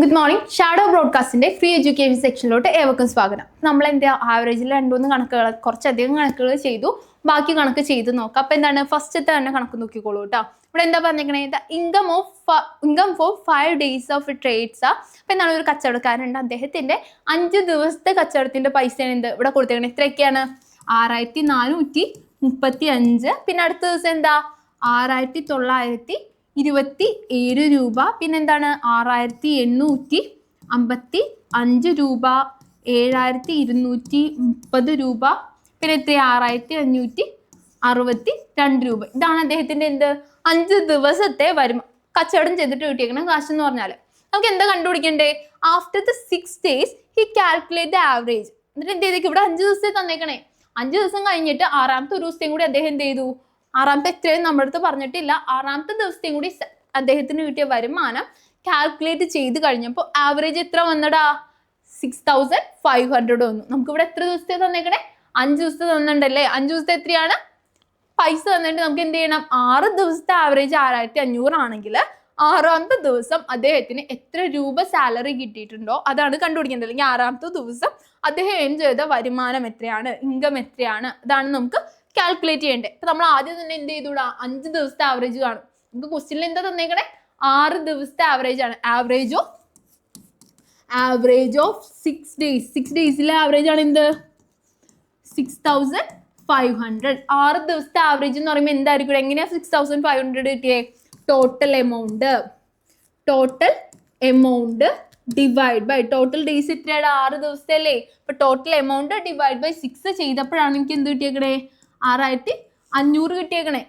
Good morning. Shadow ബ്രോഡ്കാസ്റ്റിന്റെ free education സെക്ഷനിലോട്ട് ഏവർക്കും സ്വാഗതം. നമ്മൾ എന്താ ആവറേജിൽ 2-3 കണക്കുകൾ, കുറച്ചധികം കണക്കുകൾ ചെയ്തു. ബാക്കി കണക്ക് ചെയ്ത് നോക്കാം. അപ്പൊ എന്താണ് ഫസ്റ്റത്തെ തന്നെ കണക്ക് നോക്കിക്കോളൂ കേട്ടോ. ഇവിടെ എന്താ പറഞ്ഞേക്കണേ, income for 5 days of trades. അപ്പൊ എന്താണ്, ഒരു കച്ചവടക്കാരുണ്ട്, അദ്ദേഹത്തിന്റെ 5 ദിവസത്തെ കച്ചവടത്തിന്റെ പൈസയാണ് എന്ത് ഇവിടെ കൊടുത്തേക്കണേ. എത്രയൊക്കെയാണ്? 6435. പിന്നെ അടുത്ത ദിവസം എന്താ 6927 രൂപ. പിന്നെന്താണ് 6855 രൂപ, 7230 രൂപ, പിന്നെ എത്ര 6562 രൂപ. ഇതാണ് അദ്ദേഹത്തിന്റെ എന്ത് 5 ദിവസത്തെ കച്ചവടം ചെയ്തിട്ട് കിട്ടിയേക്കുന്ന കാശ് എന്ന് പറഞ്ഞാൽ. നമുക്ക് എന്താ കണ്ടുപിടിക്കണ്ടേ? After the 6 days he calculate the average. എന്നിട്ട് എന്ത് ചെയ്തേക്ക്, ഇവിടെ 5 ദിവസത്തെ തന്നേക്കണേ. 5 ദിവസം കഴിഞ്ഞിട്ട് ആറാമത്തെ ഒരു ദിവസത്തെയും കൂടി അദ്ദേഹം എന്ത് ചെയ്തു, ആറാമത്തെ എത്രയും നമ്മുടെ അടുത്ത് പറഞ്ഞിട്ടില്ല, ആറാമത്തെ ദിവസത്തെയും കൂടി അദ്ദേഹത്തിന് കിട്ടിയ വരുമാനം കാൽക്കുലേറ്റ് ചെയ്ത് കഴിഞ്ഞപ്പോൾ ആവറേജ് എത്ര വന്നടാ? 6500 വന്നു. നമുക്ക് ഇവിടെ എത്ര ദിവസത്തെ തന്നേക്കണേ? 5 ദിവസത്തെ തന്നിട്ടുണ്ടല്ലേ. 5 ദിവസത്തെ എത്രയാണ് പൈസ തന്നിട്ട് നമുക്ക് എന്ത് ചെയ്യണം? 6 ദിവസത്തെ ആവറേജ് 6500 ആണെങ്കിൽ ആറാമത്തെ ദിവസം അദ്ദേഹത്തിന് എത്ര രൂപ സാലറി കിട്ടിയിട്ടുണ്ടോ അതാണ് കണ്ടുപിടിക്കേണ്ടത്. അല്ലെങ്കിൽ ആറാമത്തെ ദിവസം അദ്ദേഹം ഏൺ ചെയ്ത വരുമാനം എത്രയാണ്, ഇൻകം എത്രയാണ്, അതാണ് നമുക്ക് കാൽക്കുലേറ്റ് ചെയ്യേണ്ടത്. അപ്പൊ നമ്മൾ ആദ്യം തന്നെ എന്ത് ചെയ്തുകൂടാ? 5 ദിവസത്തെ ആവറേജ് കാണും. നമുക്ക് ക്വസ്റ്റ്യനിൽ എന്താ തന്നേക്കണേ? 6 ദിവസത്തെ ആവറേജ് ആണ്. Average of 6 days. 6 ഡേയ്സിലെ ആവറേജ് ആണ് എന്ത്? 6500. 6 ദിവസത്തെ ആവറേജ് എന്ന് പറയുമ്പോൾ എന്തായിരിക്കും? എങ്ങനെയാ 6500 കിട്ടിയേ? Total amount divide by total days എത്രയാണ്? 6 ദിവസത്തെ അല്ലേ. അപ്പൊ ടോട്ടൽ എമൗണ്ട് ഡിവൈഡ് ബൈ 6 ചെയ്തപ്പോഴാണ് എനിക്ക് എന്ത് കിട്ടിയേക്കണേ? 6500 കിട്ടിയേക്കണേ.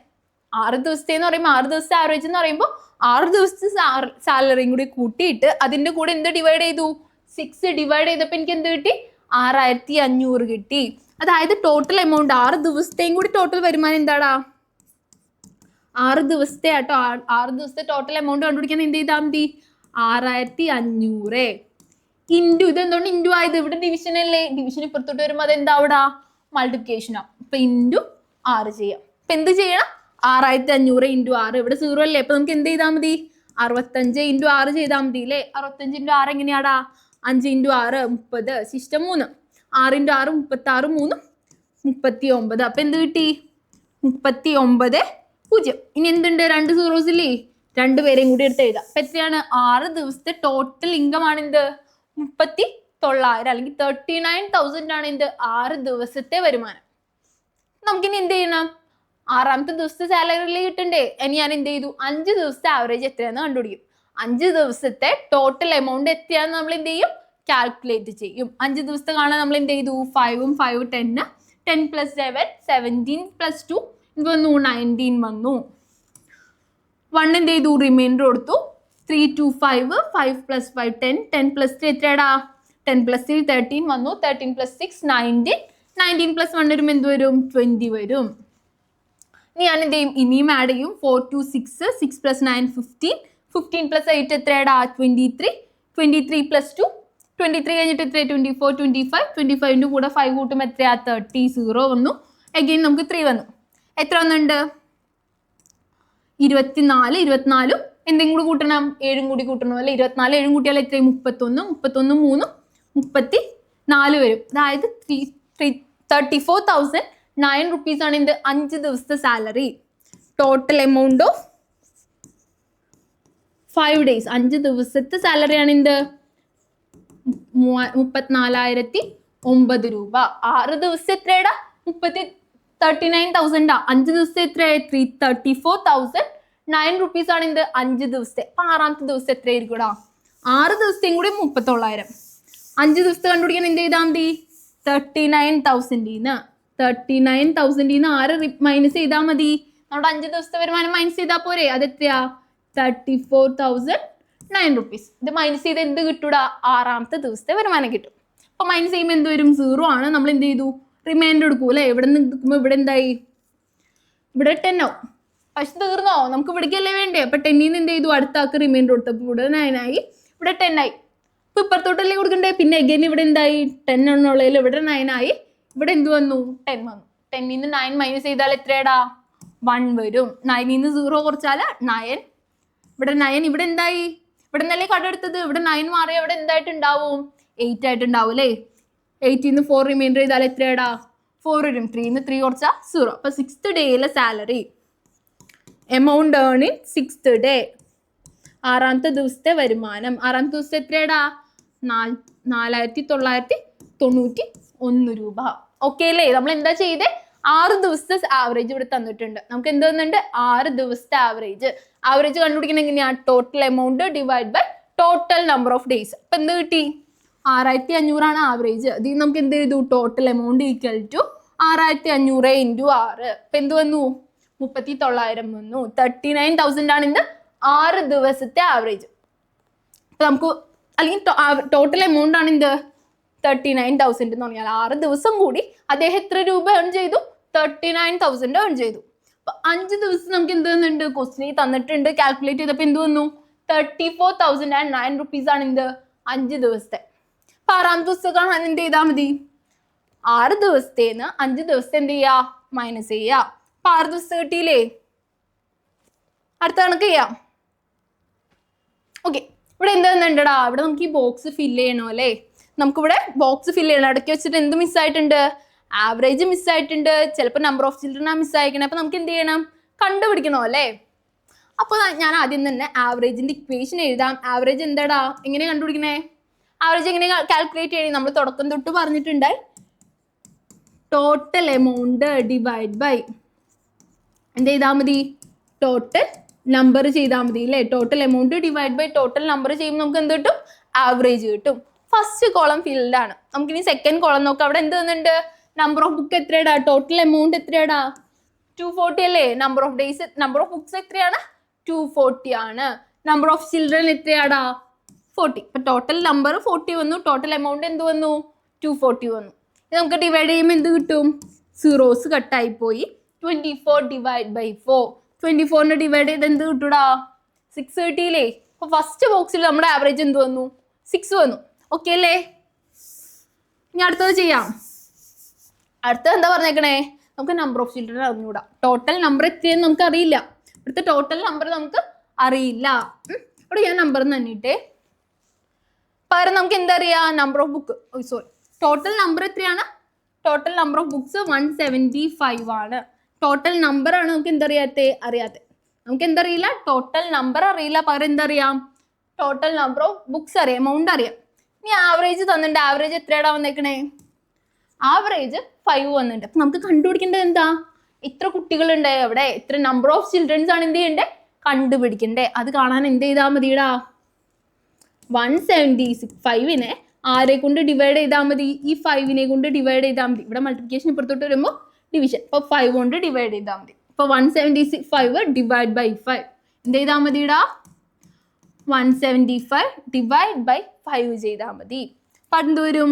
6 ദിവസത്തെ എന്ന് പറയുമ്പോൾ 6 ദിവസത്തെ ആവറേജ് എന്ന് പറയുമ്പോൾ 6 ദിവസത്തെ സാലറിയും കൂടി കൂട്ടിയിട്ട് അതിന്റെ കൂടെ എന്ത് ഡിവൈഡ് ചെയ്തു? 6 ഡിവൈഡ് ചെയ്തപ്പോൾ എനിക്ക് എന്ത് കിട്ടി? 6500 കിട്ടി. അതായത് ടോട്ടൽ എമൗണ്ട് 6 ദിവസത്തെയും കൂടി ടോട്ടൽ വരുമാനം എന്താടാ? 6 ദിവസത്തെ ആട്ടോ. 6 ദിവസത്തെ ടോട്ടൽ എമൗണ്ട് കണ്ടുപിടിക്കാൻ എന്ത് ചെയ്താൽ മതി? 6500 ഇൻറ്റു, ഇത് എന്തുകൊണ്ട് ഇൻറ്റു ആയത്? ഇവിടെ ഡിവിഷൻ അല്ലേ. ഡിവിഷൻ ഇപ്പുറത്തോട്ട് വരുമ്പോൾ അത് എന്താ അവിടെ? മൾട്ടിപ്ലിക്കേഷനാ. അപ്പൊ ഇൻറ്റു 6 ചെയ്യാം. അപ്പൊ എന്ത് ചെയ്യണം? 6500 ഇൻറ്റു 6. ഇവിടെ 0 അല്ലേ. അപ്പൊ നമുക്ക് എന്ത് ചെയ്താൽ മതി? 65 ഇൻറ്റു 6 ചെയ്താൽ മതി അല്ലേ. 65 ഇൻറ്റു 6 എങ്ങനെയാടാ? 5 ഇൻറ്റു 6 30, ശിഷ്ടം 3. 6 ഇൻറ്റു 6 36, 3 39. അപ്പൊ എന്ത് കിട്ടി? 39 0. ഇനി എന്തുണ്ട്? 2 സീറോസ് ഇല്ലേ. 2 പേരെയും കൂടി എടുത്ത് എഴുതാം. അപ്പൊ എത്രയാണ്? 6 ദിവസത്തെ ടോട്ടൽ ഇൻകം ആണ് എന്ത്? 3900 അല്ലെങ്കിൽ 39,000 ആണ് എന്ത്? 6 ദിവസത്തെ വരുമാനം. നമുക്കിനി എന്ത് ചെയ്യണം? ആറാമത്തെ ദിവസത്തെ സാലറിയിൽ കിട്ടണ്ടേ. ഇനി ഞാൻ എന്ത് ചെയ്തു? 5 ദിവസത്തെ ആവറേജ് എത്രയാണെന്ന് കണ്ടുപിടിക്കും. 5 ദിവസത്തെ ടോട്ടൽ എമൗണ്ട് എത്രയാണെന്ന് നമ്മൾ എന്ത് ചെയ്യും? കാൽക്കുലേറ്റ് ചെയ്യും. 5 ദിവസത്തെ കാണാൻ നമ്മൾ എന്ത് ചെയ്തു? 5ഉം 5 10, 10 + 7 17 + 2 ഇത് വന്നു 19 വന്നു. 1 എന്ത് ചെയ്തു? റിമൈൻഡർ കൊടുത്തു. 3 2 5, 5 + 5 10, 10 + 3 എത്രയാടാ? 10 + 3 13 വന്നു. 13 + 6 19, 19 + 1 വരുമ്പോൾ എന്ത് വരും? 20 വരും. ഇനി ഞാൻ എന്ത് ചെയ്യും? ഇനിയും ആഡ് ചെയ്യും. 4 2 6, 6 + 9 15, 15 + 8 എത്രയാടാ? 23, 23 + 2 23 കഴിഞ്ഞിട്ട് എത്ര? 24 25, 25ന്റെ കൂടെ 5 കൂട്ടുമ്പോൾ എത്രയാ? 30 0 വന്നു. അഗെയിൻ നമുക്ക് 3 വന്നു. എത്ര വന്നുണ്ട്? 24. 24 എന്തെങ്കിലും കൂടി കൂട്ടണം, 7 കൂടി കൂട്ടണം അല്ലെ. 24 7 കൂട്ടിയാൽ എത്രയും 31, 31 3 34 വരും. അതായത് 34,009 റുപ്പീസ് ആണ് എന്ത്? 5 ദിവസത്തെ salary. Total amount of 5 days, 5 ദിവസത്തെ സാലറി ആണ് എന്ത്? 34,009 രൂപ. 6 ദിവസം എത്രയാടാ? 39,000. 5 ദിവസത്തെ എത്രയായി? 34,009 റുപ്പീസ് ആണ് എന്ത്? 5 ദിവസത്തെ. അപ്പൊ ആറാമത്തെ ദിവസം എത്രയായിരിക്കൂടാ? 6 ദിവസത്തെയും കൂടി 39,000. 5 ദിവസത്തെ കണ്ടുപിടിക്കാൻ എന്ത് ചെയ്താൽ മതി? 39,000 ആറ് മൈനസ് ചെയ്താൽ മതി. നമ്മുടെ 5 ദിവസത്തെ വരുമാനം മൈനസ് ചെയ്താൽ പോരെ. അതെത്രയാ? 34,009 റുപ്പീസ്. ഇത് മൈനസ് ചെയ്ത് എന്ത് കിട്ടൂടാ? ആറാമത്തെ ദിവസത്തെ വരുമാനം കിട്ടും. അപ്പൊ മൈനസ് ചെയ്യുമ്പോൾ എന്ത് വരും? 0 ആണ്. നമ്മൾ എന്ത് ചെയ്തു? റിമൈൻഡർ എടുക്കൂ അല്ലെ. ഇവിടെ നിന്ന് എടുക്കുമ്പോൾ ഇവിടെ എന്തായി? ഇവിടെ 10 ആവും. പക്ഷെ തീർന്നോ? നമുക്ക് ഇവിടേക്കല്ലേ വേണ്ടേ. അപ്പൊ 10ൽ നിന്ന് എന്ത് ചെയ്തു? അടുത്ത ആൾക്ക് റിമൈൻഡർ കൊടുത്തപ്പോൾ ഇവിടെ 9 ആയി, ഇവിടെ 10 ആയി. ഇപ്പൊ ഇപ്പുറത്തോട്ടല്ലേ കൊടുക്കണ്ടേ. പിന്നെ അഗൈൻ ഇവിടെ എന്തായി? 10 എന്നുള്ളതിൽ ഇവിടെ 9 ആയി. ഇവിടെ എന്ത് വന്നു? 10 വന്നു. 10ൽ നിന്ന് 9 മൈനസ് ചെയ്താൽ എത്രയാടാ? 1 വരും. 9ൽ നിന്ന് 0 കുറച്ചാൽ 9. ഇവിടെ 9. ഇവിടെ എന്തായി? ഇവിടെ നിന്നല്ലേ കടെടുത്തത്, ഇവിടെ 9 മാറി അവിടെ എന്തായിട്ടുണ്ടാവും 8 ആയിട്ടുണ്ടാവും അല്ലേ. 8 4 റിമൈൻഡർ ചെയ്താൽ എത്രയാടാ 4 വരും. 3 3 കുറച്ചാ 0. അപ്പൊ 6th ഡേയിലെ salary amount earn in 6th day, 6ാമത്തെ ദിവസത്തെ വരുമാനം. 6ാമത്തെ ദിവസത്തെ എത്രയാടാ 4991 രൂപ. ഓക്കെ അല്ലേ. നമ്മൾ എന്താ ചെയ്തേ, 6 ദിവസത്തെ ആവറേജ് ഇവിടെ തന്നിട്ടുണ്ട്. നമുക്ക് എന്ത് തന്നിട്ടുണ്ട് 6 ദിവസത്തെ ആവറേജ്. ആവറേജ് കണ്ടുപിടിക്കണം എങ്ങനെയാ, total amount divide by total number of days. അപ്പൊ എന്ത് കിട്ടി 6500 ആണ് ആവറേജ്. ഇതിൽ നമുക്ക് എന്ത് ചെയ്തു, total amount equal to 6500 into 6. ഇപ്പൊ എന്ത് വന്നു 39,000 വന്നു. 39,000 ആണ് ഇന്ന് 6 ദിവസത്തെ ആവറേജ്. അപ്പൊ നമുക്ക് അല്ലെങ്കിൽ ടോട്ടൽ എമൗണ്ട് ആണ് എന്ത് 39,000 എന്ന് പറഞ്ഞാൽ 6 ദിവസം കൂടി അദ്ദേഹം എത്ര രൂപ ഏൺ ചെയ്തു 39,000 ഏൺ ചെയ്തു. അപ്പൊ 5 ദിവസം നമുക്ക് എന്ത് തന്നിട്ടുണ്ട്, ക്വസ്റ്റിനിൽ തന്നിട്ടുണ്ട്. കാൽക്കുലേറ്റ് ചെയ്തപ്പോൾ എന്ത് വന്നു 34,009 rupees ആണ് എന്ത് 5 ദിവസത്തെ. അപ്പൊ 6ാമത്തെ ദിവസം കാണാൻ എന്ത് ചെയ്താൽ മതി, 6 ദിവസത്തേന്ന് 5 ദിവസത്തെ എന്ത് ചെയ്യാ മൈനസ് ചെയ്യാ. അപ്പൊ 6 ദിവസം കിട്ടിയില്ലേ, അടുത്ത കണക്ക് ചെയ്യാം. ഓക്കെ, ഇവിടെ എന്ത് തന്നിട്ടുണ്ടാ, ഇവിടെ നമുക്ക് ഈ ബോക്സ് ഫില്ല് ചെയ്യണോ അല്ലേ. നമുക്കിവിടെ ബോക്സ് ഫില്ല് ചെയ്യണം. ഇടയ്ക്ക് വെച്ചിട്ട് എന്ത് മിസ്സായിട്ടുണ്ട്, ആവറേജ് മിസ്സായിട്ടുണ്ട്, ചിലപ്പോൾ നമ്പർ ഓഫ് ചിൽഡ്രൻ ആ മിസ്സായിക്കണേ. അപ്പൊ നമുക്ക് എന്ത് ചെയ്യണം, കണ്ടുപിടിക്കണോ അല്ലേ. അപ്പോൾ ഞാൻ ആദ്യം തന്നെ ആവറേജിന്റെ ഇക്വേഷൻ എഴുതാം. ആവറേജ് എന്താടാ, എങ്ങനെ കണ്ടുപിടിക്കണേ, ആവറേജ് എങ്ങനെ കാൽക്കുലേറ്റ് ചെയ്യണേ, നമ്മൾ തുടക്കം തൊട്ട് പറഞ്ഞിട്ടുണ്ട്. ടോട്ടൽ എമൗണ്ട് ഡിവൈഡ് ബൈ എന്ത് ചെയ്താൽ മതി, ടോട്ടൽ നമ്പർ ചെയ്താൽ മതി അല്ലേ. Total amount divide by total number ചെയ്യുമ്പോൾ നമുക്ക് എന്ത് കിട്ടും, ആവറേജ് കിട്ടും. ഫസ്റ്റ് കോളം ഫിൽഡ് ആണ്. നമുക്കിനി സെക്കൻഡ് കോളം നോക്കാം. അവിടെ എന്ത് തന്നിട്ടുണ്ട്, നമ്പർ ഓഫ് ബുക്ക് എത്രയാടാ, ടോട്ടൽ എമൗണ്ട് എത്രയാടാ 240 അല്ലേ. Number of days, number of books എത്രയാണ് 240 ആണ്. നമ്പർ ഓഫ് ചിൽഡ്രൻ എത്രയാടാ 40. ഇപ്പൊ ടോട്ടൽ നമ്പർ 40 വന്നു, ടോട്ടൽ എമൗണ്ട് എന്ത് വന്നു 240 വന്നു. ഇത് നമുക്ക് ഡിവൈഡ് ചെയ്യുമ്പോൾ എന്ത് കിട്ടും, സീറോസ് കട്ടായി പോയി. 24 ഡിവൈഡ് ബൈ 4, 24നെ ഡിവൈഡ് ചെയ്ത് എന്ത് കിട്ടൂടാ 6 കിട്ടിയില്ലേ. അപ്പൊ ഫസ്റ്റ് ബോക്സിൽ നമ്മുടെ ആവറേജ് എന്ത് വന്നു 6 വന്നു. ഓക്കെ അല്ലേ. ഇനി അടുത്തത് ചെയ്യാം. അടുത്തത് എന്താ പറഞ്ഞേക്കണേ, നമുക്ക് നമ്പർ ഓഫ് ചിൽഡ്രൻ അറിഞ്ഞൂടാ. ടോട്ടൽ നമ്പർ എത്രയെന്ന് നമുക്ക് അറിയില്ല. ഇവിടുത്തെ ടോട്ടൽ നമ്പർ നമുക്ക് അറിയില്ല. ഇവിടെ ഞാൻ നമ്പർ തന്നിട്ടേ, പകരം നമുക്ക് എന്താ അറിയാ, number of book, sorry total number എത്രയാണ്, ടോട്ടൽ നമ്പർ ഓഫ് ബുക്സ് 175 ആണ്. ടോട്ടൽ നമ്പർ ആണ് നമുക്ക് എന്തറിയാത്തെ, അറിയാത്തെ. നമുക്ക് എന്തറിയില്ല, ടോട്ടൽ നമ്പർ അറിയില്ല, പകരം എന്തറിയാം, ടോട്ടൽ നമ്പർ ഓഫ് ബുക്സ് അറിയാം, എമൗണ്ട് അറിയാം. ഇനി ആവറേജ് തന്നിട്ടുണ്ട്. ആവറേജ് എത്രയാടാ വന്നേക്കണേ, ആവറേജ് 5 വന്നിട്ടുണ്ട്. അപ്പൊ നമുക്ക് കണ്ടുപിടിക്കേണ്ടത് എന്താ, ഇത്ര കുട്ടികളുണ്ട് അവിടെ, ഇത്ര നമ്പർ ഓഫ് ചിൽഡ്രൻസ് ആണ് എന്ത് ചെയ്യണ്ടേ കണ്ടുപിടിക്കണ്ടേ. അത് കാണാൻ എന്ത് ചെയ്താൽ മതിടാ, 175നെ ആരെ കൊണ്ട് ഡിവൈഡ് ചെയ്താൽ മതി, ഈ 5നെ കൊണ്ട് ഡിവൈഡ് ചെയ്താൽ മതി. ഇവിടെ മൾട്ടിപ്ലിക്കേഷൻ ഇപ്പുറത്തോട്ട് വരുമ്പോൾ ഡിവിഷൻ, അപ്പൊ 5 കൊണ്ട് ഡിവൈഡ് ചെയ്താൽ മതി. അപ്പൊ 175 ഡിവൈഡ് ബൈ 5 എന്ത് ചെയ്താൽ മതിടാ, 175 ഡിവൈഡ് ബൈ 5 ചെയ്താൽ മതി. അപ്പൊ എന്ത് വരും,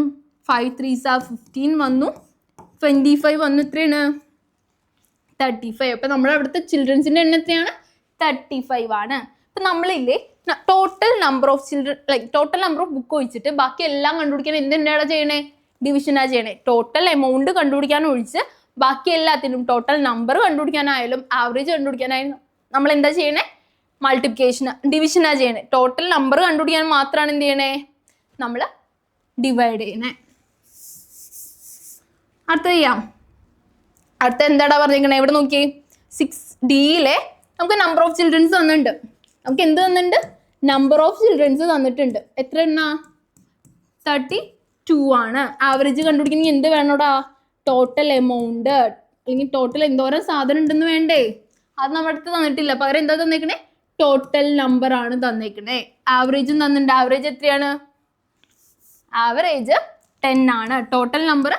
5 3s 15 വന്നു, 25 വന്നു, എത്രയാണ് 35. അപ്പൊ നമ്മുടെ അവിടുത്തെ ചിൽഡ്രൻസിന്റെ എണ്ണം എത്രയാണ് 35 ആണ്. അപ്പൊ നമ്മളില്ലേ total number of children, like total number of book ഒഴിച്ചിട്ട് ബാക്കി എല്ലാം കണ്ടുപിടിക്കാൻ എന്തിനാണ് ചെയ്യണേ, ഡിവിഷനാ ചെയ്യണേ. ടോട്ടൽ എമൗണ്ട് കണ്ടുപിടിക്കാൻ ഒഴിച്ച് ബാക്കി എല്ലാത്തിനും ടോട്ടൽ നമ്പർ കണ്ടുപിടിക്കാനായാലും ആവറേജ് കണ്ടുപിടിക്കാനായാലും നമ്മൾ എന്താ ചെയ്യണേ, മൾട്ടിപ്ലിക്കേഷൻ ഡിവിഷനാ ചെയ്യണേ. ടോട്ടൽ നമ്പർ കണ്ടുപിടിക്കാൻ മാത്രമാണ് എന്ത് ചെയ്യണേ, നമ്മൾ ഡിവൈഡ് ചെയ്യണേ. അടുത്ത ചെയ്യാം. അടുത്ത എന്താടാ പറഞ്ഞിരിക്കണേ, ഇവിടെ നോക്കിയേ 6Dയിലെ നമുക്ക് നമ്പർ ഓഫ് ചിൽഡ്രൻസ് തന്നിട്ടുണ്ട്. നമുക്ക് എന്ത് തന്നിട്ടുണ്ട്, നമ്പർ ഓഫ് ചിൽഡ്രൻസ് തന്നിട്ടുണ്ട്. എത്ര എണ്ണ 32 ആണ്. ആവറേജ് കണ്ടുപിടിക്കണമെങ്കിൽ എന്ത് വേണോടാ, ടോട്ടൽ എമൗണ്ട് അല്ലെങ്കിൽ ടോട്ടൽ എന്തോരം സാധനം ഉണ്ടെന്ന് വേണ്ടേ, അത് നമ്മുടെ അടുത്ത് തന്നിട്ടില്ല. പകരം എന്താ തന്നേക്കണേ, ടോട്ടൽ നമ്പർ ആണ് തന്നേക്കണേ. ആവറേജും തന്നിട്ടുണ്ട്. ആവറേജ് എത്രയാണ്, ആവറേജ് 10 ആണ്. ടോട്ടൽ നമ്പർ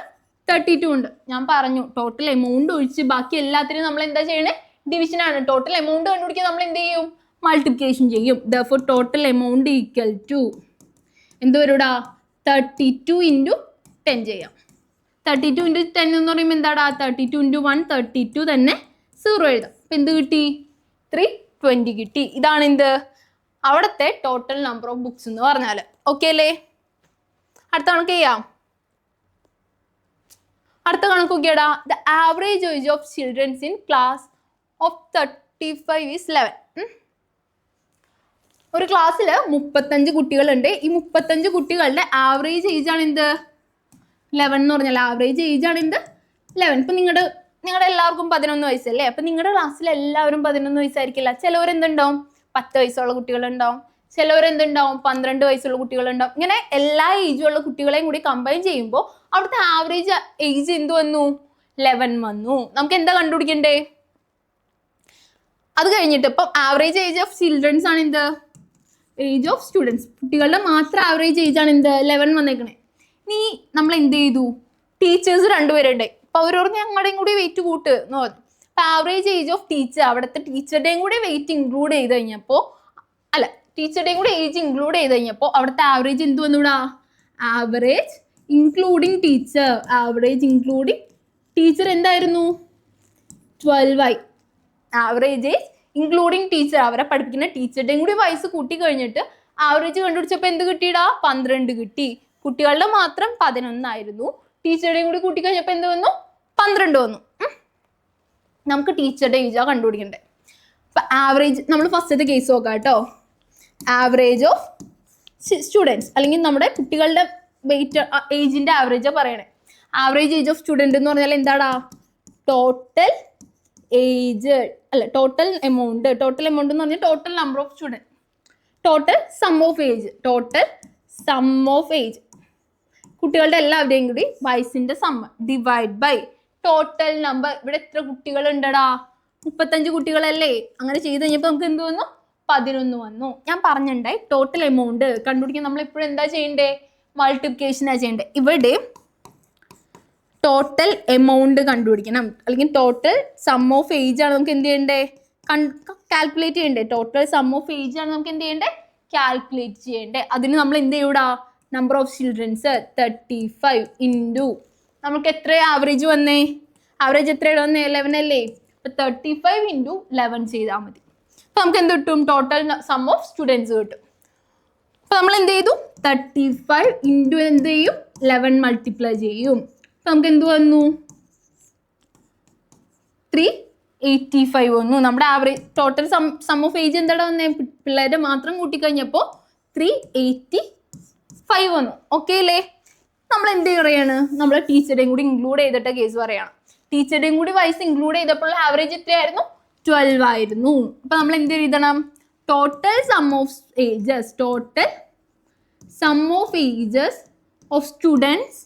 32 ഉണ്ട്. ഞാൻ പറഞ്ഞു ടോട്ടൽ എമൗണ്ട് ഒഴിച്ച് ബാക്കി എല്ലാത്തിനും നമ്മൾ എന്താ ചെയ്യണേ, ഡിവിഷൻ ആണ്. ടോട്ടൽ എമൗണ്ട് കണ്ടുപിടിക്കാൻ നമ്മൾ എന്ത് ചെയ്യും, മൾട്ടിപ്ലിക്കേഷൻ ചെയ്യും. therefore total amount equal to എന്ത് വരുടാ 32 × 10 ചെയ്യാം. 32 × 10 എന്ന് പറയുമ്പോൾ എന്താടാ, 32 × 1 32 തന്നെ 0 എഴുതാം. അപ്പം എന്ത് കിട്ടി, 320 കിട്ടി. ഇതാണ് എന്ത്, അവിടുത്തെ ടോട്ടൽ നമ്പർ ഓഫ് ബുക്സ് എന്ന് പറഞ്ഞാൽ. ഓക്കെ അല്ലേ. അടുത്ത കണക്ക് ചെയ്യാം. അടുത്ത കണക്ക് നോക്കിയടാ, the average age of childrens in class of 35 is 11. ഒരു ക്ലാസ്സിൽ 35 കുട്ടികളുണ്ട്. ഈ 35 കുട്ടികളുടെ ആവറേജ് ഏജ് ആണ് എന്ത്? 11 എന്ന് പറഞ്ഞാൽ ആവറേജ് ഏജ് ആണ് എന്ത്? 11. ഇപ്പൊ നിങ്ങളുടെ എല്ലാവർക്കും 11 വയസ്സല്ലേ? അപ്പൊ നിങ്ങളുടെ ക്ലാസ്സിൽ എല്ലാവരും 11 വയസ്സായിരിക്കില്ല. ചിലവരെന്തുണ്ടാവും 10 വയസ്സുള്ള കുട്ടികളുണ്ടാവും, ചിലവരെന്തുണ്ടാവും 12 വയസ്സുള്ള കുട്ടികളുണ്ടാവും. ഇങ്ങനെ എല്ലാ ഏജുള്ള കുട്ടികളെയും കൂടി കമ്പൈൻ ചെയ്യുമ്പോൾ അവിടുത്തെ ആവറേജ് ഏജ് എന്ത് വന്നു? 11 വന്നു. നമുക്ക് എന്താ കണ്ടുപിടിക്കണ്ടേ? അത് കഴിഞ്ഞിട്ട് ഇപ്പം ആവറേജ് ഏജ് ഓഫ് ചിൽഡ്രൻസ് ആണ് എന്ത്? Age of students. കുട്ടികളുടെ മാത്രം ആവറേജ് ഏജ് ആണ് എന്ത്? 11 വന്നേക്കണേ. ഇനി നമ്മൾ എന്ത് ചെയ്തു? ടീച്ചേഴ്സ് 2 പേരുണ്ട്. അപ്പൊ അവരോട് ഞങ്ങളുടെയും കൂടി വെയിറ്റ് കൂട്ട് എന്ന് പറഞ്ഞു. അപ്പൊ ആവറേജ് ഏജ് ഓഫ് ടീച്ചർ, അവിടുത്തെ ടീച്ചറുടെയും കൂടി വെയിറ്റ് ഇൻക്ലൂഡ് ചെയ്ത് കഴിഞ്ഞപ്പോൾ, അല്ല ടീച്ചറുടെയും കൂടി ഏജ് ഇൻക്ലൂഡ് ചെയ്ത് കഴിഞ്ഞപ്പോൾ അവിടുത്തെ ആവറേജ് എന്ത് വന്നൂടാ? Average including teacher, average including teacher എന്തായിരുന്നു? 12 ആയി. ആവറേജ് ഏജ് ഇൻക്ലൂഡിങ് ടീച്ചർ, അവരെ പഠിപ്പിക്കുന്ന ടീച്ചറുടെയും കൂടി വയസ്സ് കൂട്ടി കഴിഞ്ഞിട്ട് ആവറേജ് കണ്ടുപിടിച്ചപ്പോൾ എന്ത് കിട്ടിയിടാ? 12 കിട്ടി. കുട്ടികളുടെ മാത്രം 11 ആയിരുന്നു. ടീച്ചറുടെയും കൂടി കൂട്ടി കഴിഞ്ഞപ്പോൾ എന്ത് വന്നു? 12 വന്നു. നമുക്ക് ടീച്ചറുടെ ഏജാ കണ്ടുപിടിക്കണ്ടേ. അപ്പൊ ആവറേജ് നമ്മൾ ഫസ്റ്റത്തെ കേസ് നോക്കാം കേട്ടോ. ആവറേജ് ഓഫ് സ്റ്റുഡൻസ്, അല്ലെങ്കിൽ നമ്മുടെ കുട്ടികളുടെ വെയിറ്റ് ഏജിന്റെ ആവറേജാ പറയണേ. ആവറേജ് ഏജ് ഓഫ് സ്റ്റുഡൻറ് എന്ന് പറഞ്ഞാൽ എന്താടാ? ടോട്ടൽ ഏജ് അല്ല, ടോട്ടൽ എമൗണ്ട്. ടോട്ടൽ എമൗണ്ട് എന്ന് പറഞ്ഞാൽ total number of student, total some of age, total some of age, കുട്ടികളുടെ എല്ലാവരുടെയും കൂടി വയസ്സിന്റെ സമ്മ ഡിവൈഡ് ബൈ ടോട്ടൽ നമ്പർ. ഇവിടെ എത്ര കുട്ടികൾ ഉണ്ടടാ? 35 കുട്ടികളല്ലേ? അങ്ങനെ ചെയ്ത് കഴിഞ്ഞപ്പോൾ നമുക്ക് എന്ത് വന്നു? 11 വന്നു. ഞാൻ പറഞ്ഞിട്ടുണ്ടായി ടോട്ടൽ എമൗണ്ട് കണ്ടുപിടിക്കാൻ നമ്മൾ എപ്പോഴും എന്താ ചെയ്യണ്ടേ? മൾട്ടിപ്ലിക്കേഷനാ ചെയ്യണ്ടേ. ഇവിടെ ടോട്ടൽ എമൗണ്ട് കണ്ടുപിടിക്കണം, അല്ലെങ്കിൽ ടോട്ടൽ സം ഓഫ് ഏജ് ആണ് നമുക്ക് എന്ത് ചെയ്യണ്ടേ? കാൽക്കുലേറ്റ് ചെയ്യണ്ടേ. ടോട്ടൽ സം ഓഫ് ഏജ് ആണ് നമുക്ക് എന്ത് ചെയ്യണ്ടേ? കാൽക്കുലേറ്റ് ചെയ്യണ്ടേ. അതിന് നമ്മൾ എന്ത് ചെയ്യൂടാ? നമ്പർ ഓഫ് ചിൽഡ്രൻസ് 35 ഇൻറ്റു നമുക്ക് എത്ര ആവറേജ് വന്നേ? ആവറേജ് എത്രയാണ് വന്നേ? 11 അല്ലേ? അപ്പൊ 35 ഇൻറ്റു 11 ചെയ്താൽ മതി. അപ്പൊ നമുക്ക് എന്ത് കിട്ടും? ടോട്ടൽ സം ഓഫ് സ്റ്റുഡൻസ് കിട്ടും. അപ്പൊ നമ്മൾ എന്ത് ചെയ്തു? 35 ഇൻറ്റു എന്ത് ചെയ്യും? 11 മൾട്ടിപ്ലൈ ചെയ്യും. അപ്പൊ നമുക്ക് എന്ത് വന്നു? 385 വന്നു. നമ്മുടെ average total some of age എന്താണ് വന്നേ? പിള്ളേരുടെ മാത്രം കൂട്ടിക്കഴിഞ്ഞപ്പോൾ 385 വന്നു. ഓക്കെ അല്ലേ? നമ്മൾ എന്ത് പറയാണ്? നമ്മൾ ടീച്ചറുടെയും കൂടി ഇൻക്ലൂഡ് ചെയ്തിട്ട് കേസ് പറയണം. ടീച്ചറുടെയും കൂടി വയസ്സ് ഇൻക്ലൂഡ് ചെയ്തപ്പോൾ ആവറേജ് എത്രയായിരുന്നു? 12 ആയിരുന്നു. അപ്പൊ നമ്മൾ എന്ത് എഴുതണം? Total some of ages, total some of ages of students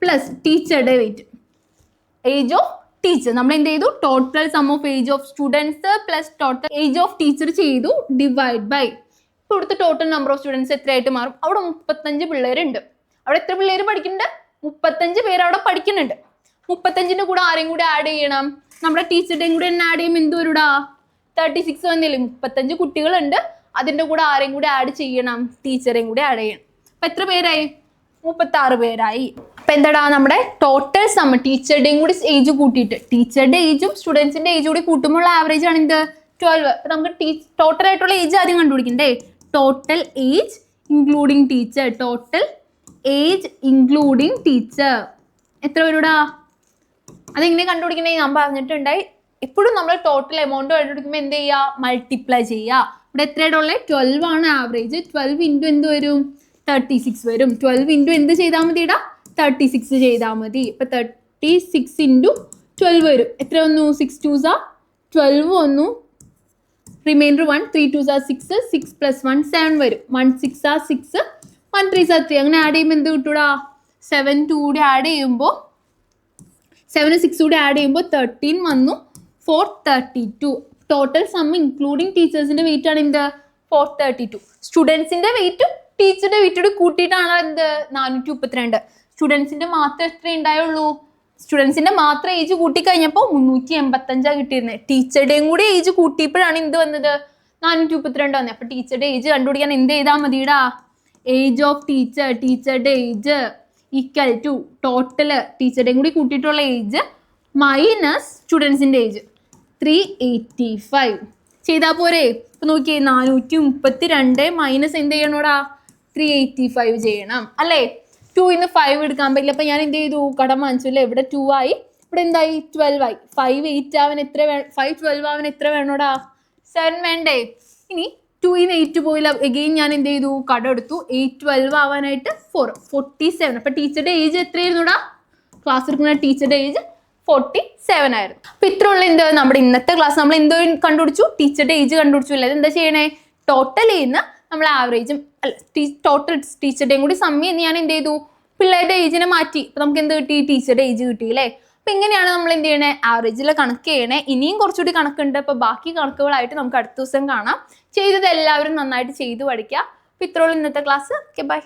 plus ടീച്ചറുടെ വെയിറ്റ്, ഏജ് ഓഫ് ടീച്ചർ. നമ്മൾ എന്ത് ചെയ്തു? Total some of age of students plus total age of teacher ചെയ്തു, ഡിവൈഡ് ബൈ ഇപ്പൊ ഇവിടുത്തെ ടോട്ടൽ നമ്പർ ഓഫ് സ്റ്റുഡൻസ് എത്രയായിട്ട് മാറും? അവിടെ 35 പിള്ളേരുണ്ട്. അവിടെ എത്ര പിള്ളേര് പഠിക്കുന്നുണ്ട്? 35 പേര് അവിടെ പഠിക്കുന്നുണ്ട്. 35ന്റെ കൂടെ ആരെയും കൂടി ആഡ് ചെയ്യണം? നമ്മുടെ ടീച്ചറുടെയും കൂടെ ആഡ് ചെയ്യുമ്പോൾ എന്ത് വരൂടാ? 36 വന്നില്ലേ? 35 കുട്ടികളുണ്ട്, അതിന്റെ കൂടെ ആരെയും കൂടി ആഡ് ചെയ്യണം? ടീച്ചറേയും കൂടി ആഡ് ചെയ്യണം. അപ്പൊ എത്ര പേരായി? 36 പേരായി. അപ്പൊ എന്താടാ? നമ്മുടെ ടോട്ടൽ സം, ടീച്ചറുടെയും കൂടി ഏജ് കൂട്ടിയിട്ട്, ടീച്ചറുടെ ഏജും സ്റ്റുഡൻസിന്റെ ഏജ് കൂടി കൂട്ടുമ്പോൾ ആവറേജ് ആണ് എന്ത്? 12. അപ്പൊ നമുക്ക് ടോട്ടൽ ആയിട്ടുള്ള ഏജ് ആദ്യം കണ്ടുപിടിക്കണ്ടേ? Total age including teacher, total age including teacher എത്ര വരൂടാ? അതെങ്ങനെ കണ്ടുപിടിക്കണേ? ഞാൻ പറഞ്ഞിട്ടുണ്ടായി, എപ്പോഴും നമ്മൾ ടോട്ടൽ എമൗണ്ട് കണ്ടുപിടിക്കുമ്പോൾ എന്ത് ചെയ്യുക? മൾട്ടിപ്ലൈ ചെയ്യുക. ഇവിടെ എത്രയുടെ ഉള്ളത്? 12 ആണ് ആവറേജ്. 12 ഇൻറ്റു എന്ത് വരും? 36 വരും. 12 ഇൻറ്റു എന്ത് ചെയ്താൽ മതി? 36 ചെയ്താൽ മതി. ഇപ്പൊ 36 ഇൻറ്റു 12 വരും. എത്ര വന്നു? 6 2s 12 വന്നു. റിമൈൻഡർ 1, 3 2s 6, 6 + 1 7 വരും. 1 6 6, 1 3 3. അങ്ങനെ ആഡ് ചെയ്യുമ്പോൾ എന്ത് കിട്ടൂടാ? 7 2 കൂടി ആഡ് ചെയ്യുമ്പോൾ 7 6 കൂടി ആഡ് ചെയ്യുമ്പോൾ 13 വന്നു. 432. ടോട്ടൽ സം ഇൻക്ലൂഡിങ് ടീച്ചേഴ്സിന്റെ വെയിറ്റ് ആണ് എന്ത്? 432. സ്റ്റുഡൻസിന്റെ വെയിറ്റും ടീച്ചറുടെ വെയിറ്റോട് കൂട്ടിയിട്ടാണ് എന്ത്? 432. സ്റ്റുഡൻസിന്റെ മാത്രം എത്ര ഉണ്ടായുള്ളൂ? സ്റ്റുഡൻസിന്റെ മാത്രം ഏജ് കൂട്ടിക്കഴിഞ്ഞപ്പോൾ 385 കിട്ടിയിരുന്നത്. ടീച്ചറുടെയും കൂടി ഏജ് കൂട്ടിയപ്പോഴാണ് എന്ത് വന്നത്? 432 വന്നത്. അപ്പൊ ടീച്ചറുടെ ഏജ് കണ്ടുപിടിക്കാൻ എന്ത് ചെയ്താൽ മതിടാ? ഏജ് ഓഫ് ടീച്ചർ, ടീച്ചറുടെ ഏജ് ഈക്വൽ ടു ടോട്ടല് ടീച്ചറുടെയും കൂടി കൂട്ടിയിട്ടുള്ള ഏജ് മൈനസ് സ്റ്റുഡൻസിന്റെ ഏജ് 385 ചെയ്താൽ പോരെ? ഇപ്പൊ നോക്കിയേ, 432 മൈനസ് എന്ത് ചെയ്യണോടാ? 385 ചെയ്യണം അല്ലേ? 2 ഇന്ന് 5 എടുക്കാൻ പറ്റില്ല. അപ്പൊ ഞാൻ എന്ത് ചെയ്തു? കടം വാങ്ങിച്ചു അല്ലേ? ഇവിടെ 2 ആയി, ഇവിടെ എന്തായി? 12 ആയി. 5 8 ആവാൻ എത്ര 5 12 ആവാൻ എത്ര വേണോടാ? 7 വേണ്ടേ? ഇനി 2ന്ന് 8 പോയില്ല. എഗെയിൻ ഞാൻ എന്ത് ചെയ്തു, കടം എടുത്തു. 812 ആവാനായിട്ട് 47. അപ്പൊ ടീച്ചറുടെ ഏജ് എത്രയായിരുന്നുടാ? ക്ലാസ് എടുക്കുന്ന ടീച്ചറുടെ ഏജ് 47 ആയിരുന്നു. അപ്പൊ ഇത്രയുള്ള എന്ത് നമ്മുടെ ഇന്നത്തെ ക്ലാസ്. നമ്മൾ എന്തോ കണ്ടുപിടിച്ചു, ടീച്ചറുടെ ഏജ് കണ്ടുപിടിച്ചു അല്ലേ. എന്താ ചെയ്യണേ, ടോട്ടൽ ചെയ്യുന്ന നമ്മൾ ആവറേജും അല്ല ടോട്ടൽ ടീച്ചറുടെയും കൂടി സമ്മി എന്ന് ഞാൻ എന്ത് ചെയ്തു, പിള്ളേരുടെ ഏജിനെ മാറ്റി. അപ്പൊ നമുക്ക് എന്ത് കിട്ടി, ടീച്ചറുടെ ഏജ് കിട്ടി അല്ലേ. അപ്പൊ ഇങ്ങനെയാണ് നമ്മൾ എന്ത് ചെയ്യണേ, ആവറേജിലെ കണക്ക് ചെയ്യണേ. ഇനിയും കുറച്ചുകൂടി കണക്കുണ്ട്. അപ്പൊ ബാക്കി കണക്കുകളായിട്ട് നമുക്ക് അടുത്ത ദിവസം കാണാം. ചെയ്തത് എല്ലാവരും നന്നായിട്ട് ചെയ്തു പഠിക്കുക. അപ്പൊ ഇത്രയുള്ള ഇന്നത്തെ ക്ലാസ്. Okay, by.